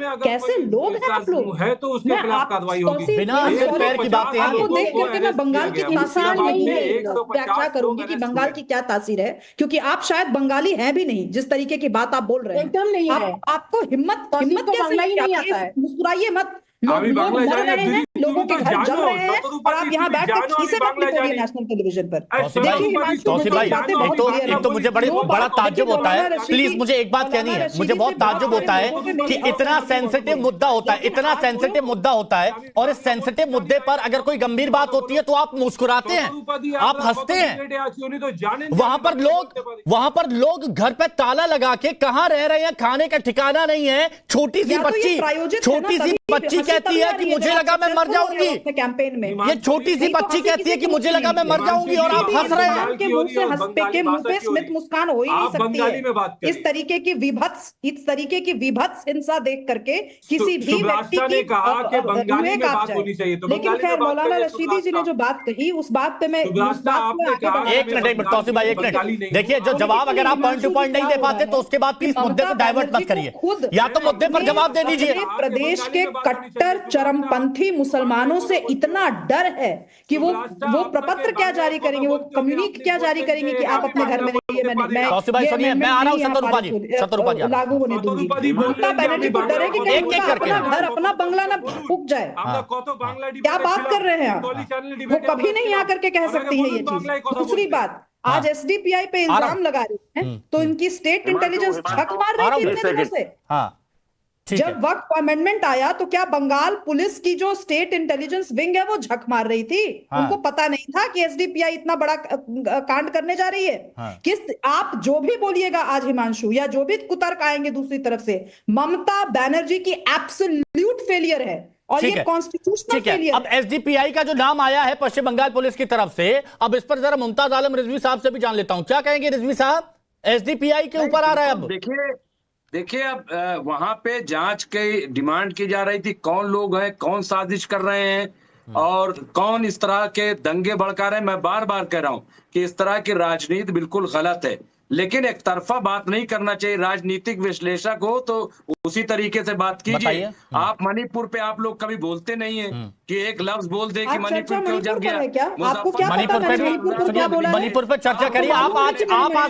लोग हैं आप लोग? है तो उसके खिलाफ कार्रवाई होगी। बिना पैर की बातें आपको देख करके मैं बंगाल की तासीर नहीं व्याख्या करूंगी कि बंगाल की क्या तासीर है, क्योंकि आप शायद बंगाली हैं भी नहीं, जिस तरीके की बात आप बोल रहे हैं। एकदम नहीं है। आपको हिम्मत कैसे नहीं आता है? मुस्कुराइए मत, लोग मर रहे हैं, लोगों के घर जल रहे हैं और आप यहाँ बैठकर खीसे करने को नेशनल टेलीविजन पर। तौसीफ भाई, एक तो मुझे बड़ा ताज्जुब होता है, प्लीज मुझे एक बात कहनी है, मुझे बहुत ताज्जुब होता है कि इतना सेंसिटिव मुद्दा होता है, और इस सेंसिटिव मुद्दे पर अगर कोई गंभीर बात होती है तो आप मुस्कुराते हैं, आप हंसते हैं। वहां पर लोग घर पे ताला लगा के कहां रह रहे हैं, खाने का ठिकाना नहीं है। छोटी सी बच्ची कहती है कि मुझे लगा मैं मर जाऊंगी कैंपेन में, ये छोटी सी बच्ची कहती है कि मुझे लगा मैं मर जाऊंगी, और आप हंस रहे हैं। के मुंह पे स्मित मुस्कान हो ही नहीं सकती है। इस तरीके की विभत्स हिंसा देख करके किसी भी व्यक्ति की रूहें कांप जाए। लेकिन खैर, मौलाना रशीदी जी ने जो बात कही, उस बात पे मैं एक मिनट तौसीफ भाई, एक मिनट देखिए, जो जवाब अगर आप पॉइंट टू पॉइंट नहीं दे पाते तो उसके बाद प्लीज मुद्दे को डाइवर्ट मत करिए, या तो मुद्दे पर जवाब दे दीजिए। प्रदेश के कट्टर चरमपंथी मुसलमानों से इतना डर है कि वो प्रपत्र क्या जारी करेंगे, वो कम्युनिक क्या जारी करेंगे कि आप अपने घर में रहिए। मैं आ रहा हूं, शतरूपा जी लागू होने दूंगी। ममता बनर्जी को डर है कि कहीं उनका अपना घर, अपना बंगला ना फूक जाए। क्या बात कर रहे हैं आप? वो कभी नहीं आकर के कह सकती है ये चीज। दूसरी बात, आज एसडीपीआई पे इल्जाम लगा रहे हैं तो इनकी स्टेट इंटेलिजेंस झक मार रही थी इतने दिनों से। जब वक्त अमेंडमेंट आया तो क्या बंगाल पुलिस की जो स्टेट इंटेलिजेंस विंग है वो झक मार रही थी? उनको पता नहीं था कि एसडीपीआई इतना बड़ा कांड करने जा रही है? किस आप जो भी बोलिएगा आज हिमांशु, या जो भी कुतर्क आएंगे दूसरी तरफ से, ममता बनर्जी की एब्सोल्यूट फेलियर है और ये कॉन्स्टिट्यूशनल फेलियर। अब एसडीपीआई का जो नाम आया है पश्चिम बंगाल पुलिस की तरफ से, अब इस पर जरा मुमताज आलम रिजवी साहब से भी जान लेता हूं, क्या कहेंगे रिजवी साहब? एसडीपीआई के ऊपर आ रहा है अब। देखिए अब वहां पे जांच की डिमांड की जा रही थी, कौन लोग हैं, कौन साजिश कर रहे हैं और कौन इस तरह के दंगे भड़का रहे हैं। मैं बार बार कह रहा हूं कि इस तरह की राजनीति बिल्कुल गलत है, लेकिन एक तरफा बात नहीं करना चाहिए। राजनीतिक विश्लेषक हो तो उसी तरीके से बात कीजिए। आप मणिपुर पे आप लोग कभी बोलते नहीं है कि एक लफ्ज बोल दे कि मणिपुर क्यों जल गया। मणिपुर पे चर्चा करिए। आप आज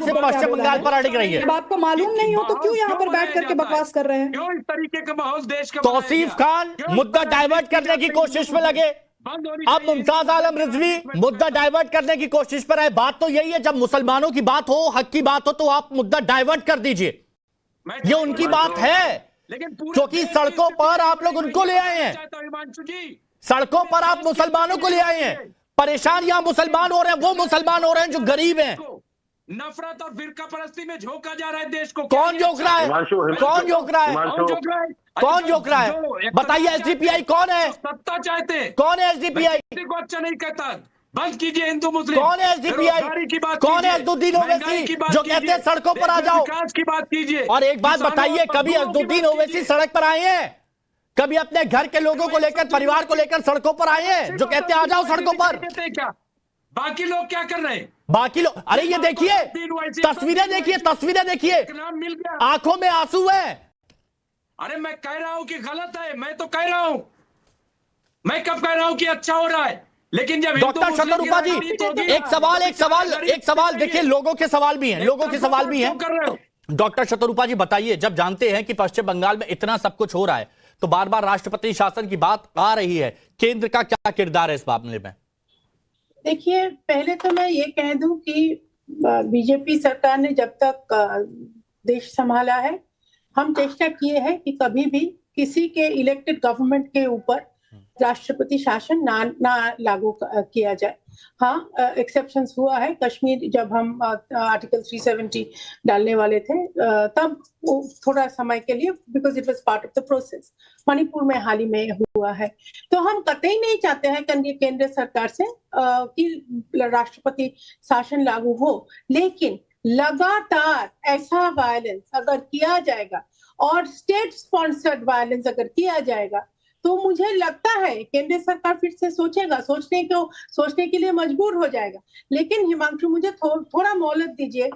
से पश्चिम बंगाल पर अड़िग रही है। जब आपको मालूम नहीं हो तो क्यों यहाँ पर बैठ करके बकवास कर रहे हैं? क्यों इस तरीके का माहौल देश का? तौसीफ खान मुद्दा डाइवर्ट करने की कोशिश में लगे, अब मुमताज आलम रिजवी मुद्दा डाइवर्ट करने की कोशिश पर है। बात तो यही है, जब मुसलमानों की बात हो, हक की बात हो, तो आप मुद्दा डाइवर्ट कर दीजिए। ये उनकी बात है, क्योंकि सड़कों पर आप लोग उनको ले आए हैं, सड़कों पर आप मुसलमानों को ले आए हैं। परेशान यहां मुसलमान हो रहे हैं, वो मुसलमान हो रहे हैं जो गरीब हैं। नफरत और फिरका परस्ती में झोंका जा रहा है देश को। कौन झोंक रहा है? कौन झोंक रहा है? कौन झोंक रहा है? बताइए, एसडीपीआई कौन है? सत्ता चाहते हैं। कौन है एसडीपीआई? को अच्छा नहीं कहता, बंद कीजिए हिंदू मुस्लिम। कौन है बेरोजगारी की बात कौन है कीजिए, असदुद्दीन महंगाई ओवैसी की बात जो कीजिए, कहते हैं सड़कों पर आ देश में जाओ? विकास की बात कीजिए। और एक बात किसानों बताइए, और कभी मजदूरों की असदुद्दीन बात ओवैसी कीजिए। सड़क पर आए हैं? कभी अपने घर के लोगों को लेकर, परिवार को लेकर सड़कों पर आए हैं जो कहते हैं आ जाओ सड़कों पर? क्या बाकी लोग क्या कर रहे हैं? बाकी लोग, अरे ये देखिए तस्वीरें, देखिए तस्वीरें, देखिए नाम मिल गया, आंखों में आंसू है। अरे मैं कह रहा हूं कि गलत है, मैं तो कह रहा हूं, मैं कब कह रहा हूं कि अच्छा हो रहा है, लेकिन जब डॉक्टर शतरूपा जी, एक सवाल देखिए, लोगों के सवाल भी हैं, लोगों के सवाल भी हैं। डॉक्टर शतरूपा जी बताइए, जब जानते हैं कि पश्चिम बंगाल में इतना सब कुछ हो रहा है तो बार बार राष्ट्रपति शासन की बात आ रही है, केंद्र का क्या किरदार है इस मामले में? देखिए, पहले तो मैं ये कह दूं कि बीजेपी सरकार ने जब तक देश संभाला है, हम चेष्टा किए हैं कि कभी भी किसी के इलेक्टेड गवर्नमेंट के ऊपर राष्ट्रपति शासन ना लागू किया जाए। हाँ, एक्सेप्शंस हुआ है। कश्मीर जब हम आर्टिकल 370 डालने वाले थे तब थोड़ा समय के लिए, because it was part of the process. Manipur में हाल ही में हुआ है। तो हम कतई नहीं चाहते हैं केंद्र सरकार से कि राष्ट्रपति शासन लागू हो, लेकिन लगातार ऐसा वायलेंस अगर किया जाएगा और स्टेट स्पॉन्सर्ड वायलेंस अगर किया जाएगा तो मुझे लगता है केंद्र सरकार फिर से सोचेगा, सोचने के लिए मजबूर हो जाएगा। लेकिन हिमांशु, मुझे थोड़ा मोहलत दीजिए।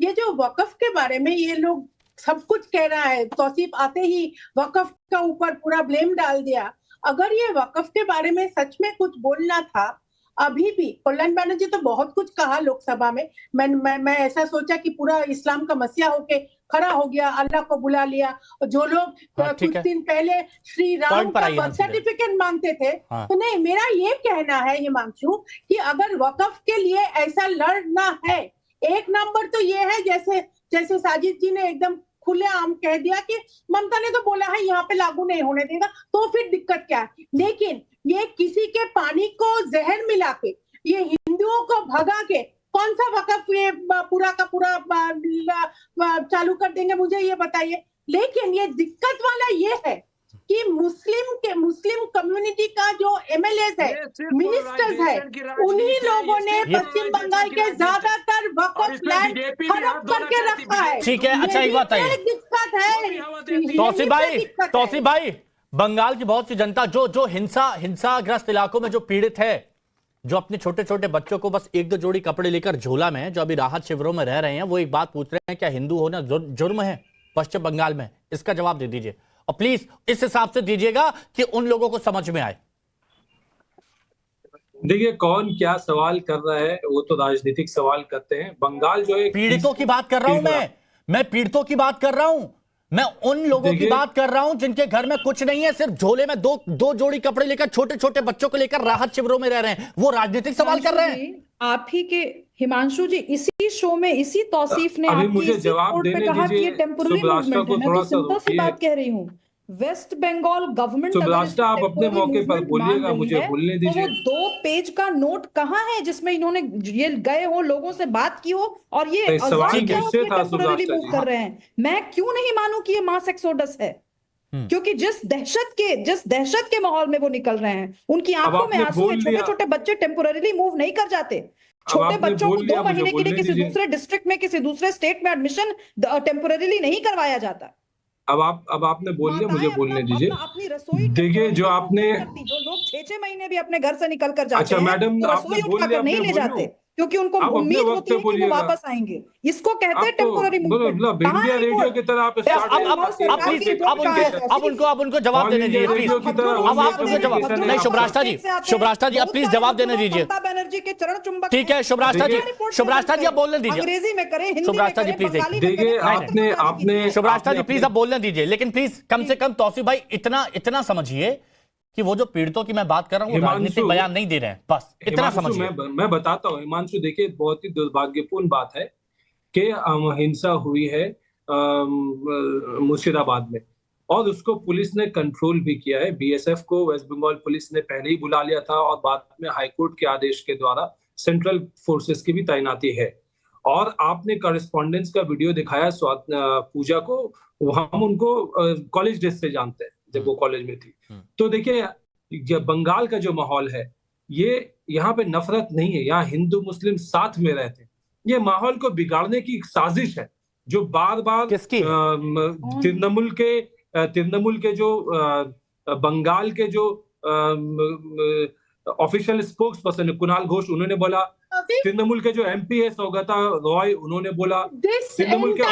ये जो वक्फ के बारे में ये लोग सब कुछ कह रहा है, तौसीफ आते ही वक्फ का ऊपर पूरा ब्लेम डाल दिया। अगर ये वक्फ के बारे में सच में कुछ बोलना था, अभी भी कल्याण बैनर्जी तो बहुत कुछ कहा लोकसभा में। मैं ऐसा सोचा कि पूरा इस्लाम का मसीहा होके खड़ा हो गया, अल्लाह को बुला लिया। जो लोग कुछ दिन पहले श्री राम का बर्थ सर्टिफिकेट मांगते थे, तो नहीं, मेरा ये कहना है हिमांशु कि अगर वक्फ के लिए ऐसा लड़ना है, एक नंबर तो ये है जैसे साजिद जी ने एकदम खुलेआम कह दिया कि ममता ने तो बोला है यहाँ पे लागू नहीं होने देगा, तो फिर दिक्कत क्या है? लेकिन ये किसी के पानी को जहर मिला के, ये हिंदुओं को भगा के कौन सा वक्फ ये पूरा का पूरा चालू कर देंगे, मुझे ये बताइए। लेकिन ये दिक्कत वाला ये है कि मुस्लिम कम्युनिटी का जो एमएलएस है, मिनिस्टर्स है, उन्हीं लोगों ने पश्चिम बंगाल के ज्यादातर वक्फ लैंड हड़प करके रखा है। ठीक है, अच्छा एक बात है, दिक्कत है तौसीफ भाई, बंगाल की बहुत सी जनता जो हिंसाग्रस्त इलाकों में जो पीड़ित है, जो अपने छोटे छोटे बच्चों को बस एक दो जोड़ी कपड़े लेकर झोला में, जो अभी राहत शिविरों में रह रहे हैं, वो एक बात पूछ रहे हैं, क्या हिंदू होना जुर्म है पश्चिम बंगाल में? इसका जवाब दे दीजिए और प्लीज इस हिसाब से दीजिएगा कि उन लोगों को समझ में आए। देखिए, कौन क्या सवाल कर रहा है वो तो राजनीतिक सवाल करते हैं। बंगाल जो है, पीड़ितों की बात कर रहा हूं मैं पीड़ितों की बात कर रहा हूं, मैं उन लोगों की बात कर रहा हूं जिनके घर में कुछ नहीं है, सिर्फ झोले में दो जोड़ी कपड़े लेकर छोटे छोटे बच्चों को लेकर राहत शिविरों में रह रहे हैं। वो राजनीतिक सवाल कर रहे हैं। आप ही के हिमांशु जी, इसी शो में इसी तौसीफ ने आपकी मुझे जवाब देने कहा कि ये दीजिए। टेम्पोररी मूवमेंट है। मैं तो सिंपल सी बात कह रही हूँ, वेस्ट बंगाल गवर्नमेंट आप अपने मौके पर बोलिएगा, मुझे बोलने दीजिए। तो वो 2 पेज का नोट कहाँ है जिसमें इन्होंने ये गए हो, लोगों से बात की हो और ये टेम्पोररी मूव कर रहे हैं? मैं क्यों नहीं मानूं कि ये मास एक्सोडस है? क्योंकि जिस दहशत के माहौल में वो निकल रहे हैं, उनकी आंखों में आंसू है। छोटे छोटे बच्चे टेम्पोररीली मूव नहीं कर जाते। छोटे बच्चों को 2 महीने के लिए किसी दूसरे डिस्ट्रिक्ट में, किसी दूसरे स्टेट में एडमिशन टेम्पोररीली नहीं करवाया जाता। अब आपने बोल लिया, मुझे बोलने दीजिए। देखिए, जो लोग 6-6 महीने भी अपने घर से निकल कर जाते हैं। अच्छा मैडम, आपने बोल लिया, नहीं ले जाते क्योंकि उनको उम्मीद होती है कि वो वापस आएंगे। इसको कहते हैं टेम्पोररी मूवमेंट। इंडिया रेडियो की तरह आप अब उनको जवाब देने दीजिए प्लीज। अब आप उनको जवाब नहीं, शुभराष्ट्र जी अब प्लीज जवाब देने दीजिए। बनर्जी के चरण चुंबक, ठीक है शुभराष्ट्र जी अब बोलने दीजिए। अंग्रेजी में करें, हिंदी में शुभराष्ट्र जी करें, प्लीज बंगाली में करें। आपने शुभराष्ट्र जी प्लीज अब बोलने दीजिए, लेकिन प्लीज कम से कम तौसीफ भाई इतना समझिए कि वो जो पीड़ितों की मैं बात कर रहा हूँ राजनीतिक बयान नहीं दे रहे हैं, बस इतना समझिए। मैं बताता हूँ हिमांशु, देखिए बहुत ही दुर्भाग्यपूर्ण बात है कि हिंसा हुई है मुर्शिदाबाद में और उसको पुलिस ने कंट्रोल भी किया है। बीएसएफ को वेस्ट बंगाल पुलिस ने पहले ही बुला लिया था और बाद में हाईकोर्ट के आदेश के द्वारा सेंट्रल फोर्सेस की भी तैनाती है। और आपने कॉरेस्पॉन्डेंस का वीडियो दिखाया पूजा को, हम उनको कॉलेज डेज से जानते हैं जब वो कॉलेज में थी। तो देखिए, बंगाल का जो माहौल है ये यहाँ पे नफरत नहीं है, यहाँ हिंदू मुस्लिम साथ में रहते हैं। ये माहौल को बिगाड़ने की एक साजिश है जो बार बार तृणमूल के जो बंगाल के जो ऑफिशियल स्पोक्स पर्सन है कुणाल घोष, उन्होंने बोला। तृणमूल के जो एमपी है सौगता रॉय, उन्होंने बोला। तृणमूल के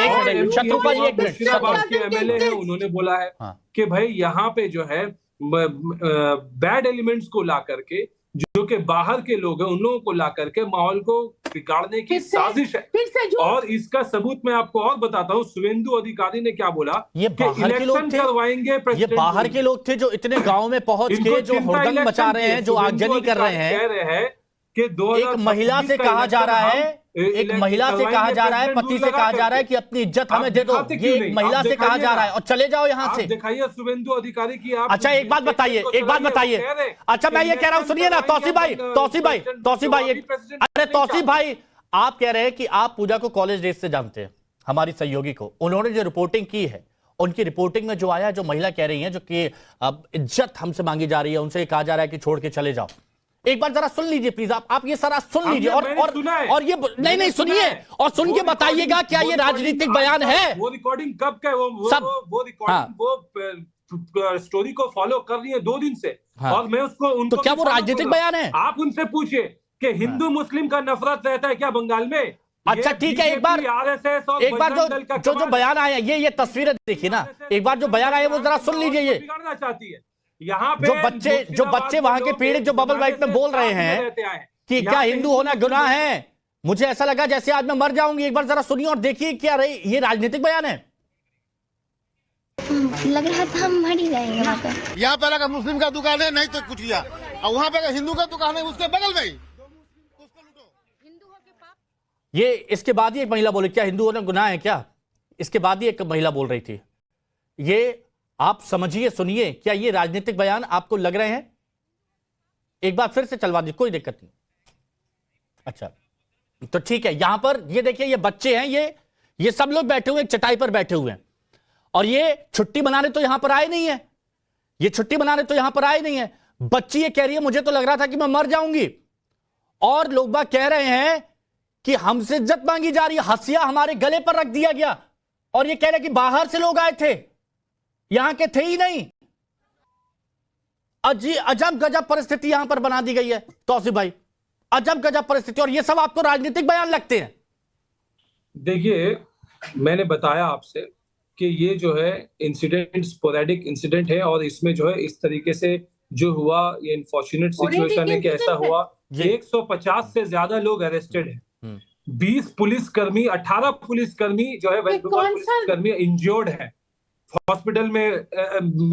दक्षिणाबाद के एमएलए है, उन्होंने बोला है कि भाई यहाँ पे जो है बैड एलिमेंट्स को ला करके, जो कि बाहर के लोग हैं, उन लोगों को ला करके माहौल को बिगाड़ने की साजिश है। और इसका सबूत मैं आपको और बताता हूँ, शुभेंदु अधिकारी ने क्या बोला, ये बाहर के लोग थे, ये बाहर के लोग थे जो इतने गांव में पहुंच के जो हुड़दंग मचा रहे हैं, जो आगजनी कर रहे हैं। कह रहे हैं कि एक महिला से कहा जा रहा है, एक महिला से कहा जा रहा है, पति से कहा जा रहा है कि अपनी इज्जत हमें दे दो, ये एक महिला से कहा जा रहा है, और चले जाओ यहाँ से। दिखाइए शुभेंदु अधिकारी की आप। अच्छा एक बात बताइए, एक बात बताइए। अच्छा मैं ये कह रहा हूँ, सुनिए ना तौसीफ भाई, अरे तौसीफ भाई, आप कह रहे हैं कि आप पूजा को कॉलेज डेज से जानते हैं, हमारी सहयोगी को। उन्होंने जो रिपोर्टिंग की है, उनकी रिपोर्टिंग में जो आया, जो महिला कह रही है जो कि अब इज्जत हमसे मांगी जा रही है, उनसे कहा जा रहा है कि छोड़ के चले जाओ। एक बार जरा सुन लीजिए प्लीज, आप ये सारा सुन लीजिए और ये नहीं सुनिए और सुन के बताइएगा क्या ये राजनीतिक बयान है। वो रिकॉर्डिंग कब का है? वो रिकॉर्डिंग वो स्टोरी को फॉलो कर रही है 2 दिन से, और मैं उसको उनको तो क्या वो राजनीतिक बयान है? आप उनसे पूछिए कि हिंदू मुस्लिम का नफरत रहता है क्या बंगाल में? अच्छा ठीक है, एक बार जो बयान आया, ये तस्वीरें देखिए ना, एक बार जो बयान आया वो जरा सुन लीजिए। ये बिगाड़ना चाहती है यहाँ पे जो बच्चे वहां के पीड़ित जो बबल वाइट में बोल रहे हैं कि क्या हिंदू होना गुनाह है, मुझे ऐसा लगा जैसे आज मैं मर जाऊंगी। एक बार जरा सुनिए और देखिए क्या रही, ये राजनीतिक बयान है। लग रहा था हम मर ही जाएंगे वहाँ पे। यहाँ पे लगा मुस्लिम का दुकान है, नहीं तो कुछ किया, और वहाँ पे हिंदू का दुकान है उसके बगल में ही। ये इसके बाद ही एक महिला बोली क्या हिंदू होना गुनाह है क्या, इसके बाद ही एक महिला बोल रही थी। ये आप समझिए, सुनिए, क्या ये राजनीतिक बयान आपको लग रहे हैं? एक बार फिर से चलवा दीजिए, कोई दिक्कत नहीं। अच्छा तो ठीक है, यहां पर ये देखिए, ये बच्चे हैं, ये सब लोग बैठे हुए एक चटाई पर बैठे हुए हैं, और ये छुट्टी मनाने तो यहां पर आए नहीं है, ये छुट्टी मनाने तो यहां पर आए नहीं है। बच्ची ये कह रही है मुझे तो लग रहा था कि मैं मर जाऊंगी, और लोग बाग कह रहे हैं कि हमसे इज्जत मांगी जा रही है, हंसिया हमारे गले पर रख दिया गया, और ये कह रहे कि बाहर से लोग आए थे, यहां के थे ही नहीं। अजब गजब परिस्थिति यहां पर बना दी गई है तौसीफ भाई, अजब गजब परिस्थिति, और ये सब आपको राजनीतिक बयान लगते हैं। देखिए मैंने बताया आपसे कि ये जो है इंसिडेंट स्पोरेडिक इंसिडेंट है, और इसमें जो है इस तरीके से जो हुआ, ये अनफॉर्चुनेट सिचुएशन है कि ऐसा हुआ। 150 से ज्यादा लोग अरेस्टेड हैं, 20 पुलिसकर्मी, 18 पुलिसकर्मी जो है पुलिसकर्मी इंजर्ड है, हॉस्पिटल में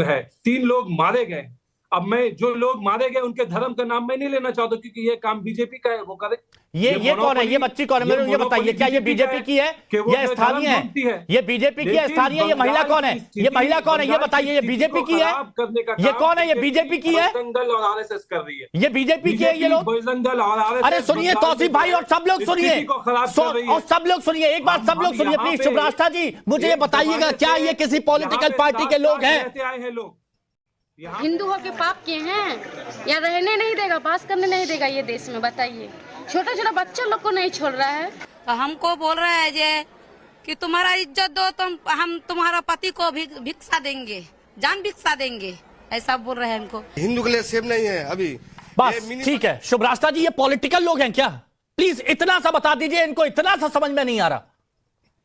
है, 3 लोग मारे गए। अब मैं जो लोग मारे गए उनके धर्म का नाम मैं नहीं लेना चाहता, क्योंकि ये काम बीजेपी का है, वो करे। ये कौन है, ये बच्ची कौन है, मेरे ये बताइए, क्या ये बीजेपी की है, ये स्थानीय है, ये बीजेपी की है स्थानीय, ये महिला कौन है, ये महिला कौन है, ये बताइए, ये बीजेपी की है, ये कौन है, ये बीजेपी की है, दंगल और आरएसएस कर रही है, ये बीजेपी की है ये लोग। अरे सुनिए तौसीफ भाई, और सब लोग सुनिए, और सब लोग सुनिए, एक बार सब लोग सुनिए प्लीज। शुभराष्ट्र जी मुझे ये बताइएगा, क्या ये किसी पॉलिटिकल पार्टी के लोग हैं? हिंदू हो के पाप किए हैं, या रहने नहीं देगा, पास करने नहीं देगा ये देश में, बताइए। छोटा छोटा बच्चा लोग को नहीं छोड़ रहा है। तो हमको बोल रहे हैं जे कि तुम्हारा इज्जत दो, हम तुम्हारा पति को भिक्षा देंगे, जान भिक्षा देंगे, ऐसा बोल रहे हैं हमको। हिंदू के लिए सेफ नहीं है अभी। बस ठीक है शुभराष्ट्र जी, ये पॉलिटिकल लोग हैं क्या? प्लीज इतना सा बता दीजिए, इनको इतना सा समझ में नहीं आ रहा।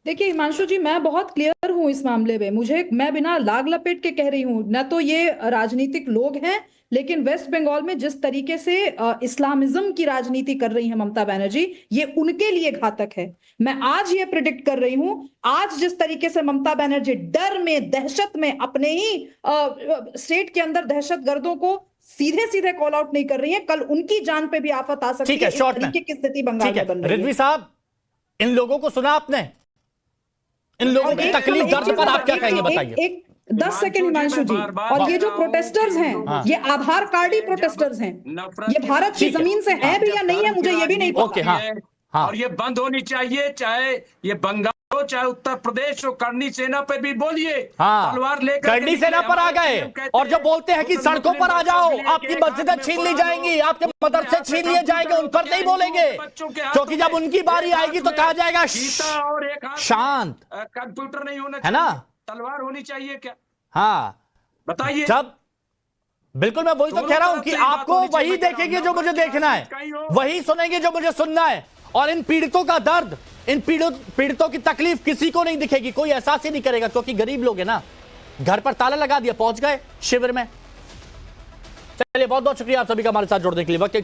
देखिए हिमांशु जी, मैं बहुत क्लियर हूं इस मामले में, मैं बिना लाग लपेट के कह रही हूं, न तो ये राजनीतिक लोग हैं, लेकिन वेस्ट बंगाल में जिस तरीके से इस्लामिज्म की राजनीति कर रही है ममता बनर्जी, ये उनके लिए घातक है। मैं आज ये प्रिडिक्ट कर रही हूं, आज जिस तरीके से ममता बनर्जी डर में, दहशत में, अपने ही स्टेट के अंदर दहशतगर्दों को सीधे सीधे कॉल आउट नहीं कर रही है, कल उनकी जान पे भी आफत आ सकती है। इस तरीके की स्थिति बंगाल में बन रही है। रिजवी साहब, इन लोगों को सुना आपने, इन लोगों की तकलीफ दर्द पर आप क्या कहेंगे बताइए। 10 सेकंड हिमांशु जी, और ये जो प्रोटेस्टर्स हैं, ये आधार कार्डी प्रोटेस्टर्स हैं, ये भारत की जमीन से है भी या नहीं है मुझे ये भी नहीं पता। और ये बंद होनी चाहिए, चाहे ये बंगाल हो चाहे उत्तर प्रदेश हो, करनी सेना पे भी बोलिए, हाँ, तलवार लेकर करनी सेना पर आ गए और जब बोलते हैं कि सड़कों पर आ जाओ, आपकी मस्जिदें छीन ली जाएंगी, आपके मदरसे छीन लिए जाएंगे, उन पर नहीं बोलेंगे, क्योंकि जब उनकी बारी आएगी तो कहा जाएगा और एक हाथ शांत, कंप्यूटर नहीं होना है ना, तलवार होनी चाहिए क्या? हाँ बताइए। जब बिल्कुल मैं वही तो कह रहा हूं कि आपको वही देखेंगे जो मुझे देखना है, वही सुनेंगे जो मुझे सुनना है, और इन पीड़ितों का दर्द, इन पीड़ितों की तकलीफ किसी को नहीं दिखेगी, कोई एहसास ही नहीं करेगा, क्योंकि गरीब लोग है ना, घर पर ताला लगा दिया, पहुंच गए शिविर में। चलिए बहुत बहुत शुक्रिया आप सभी का हमारे साथ जुड़ने के लिए। वक्त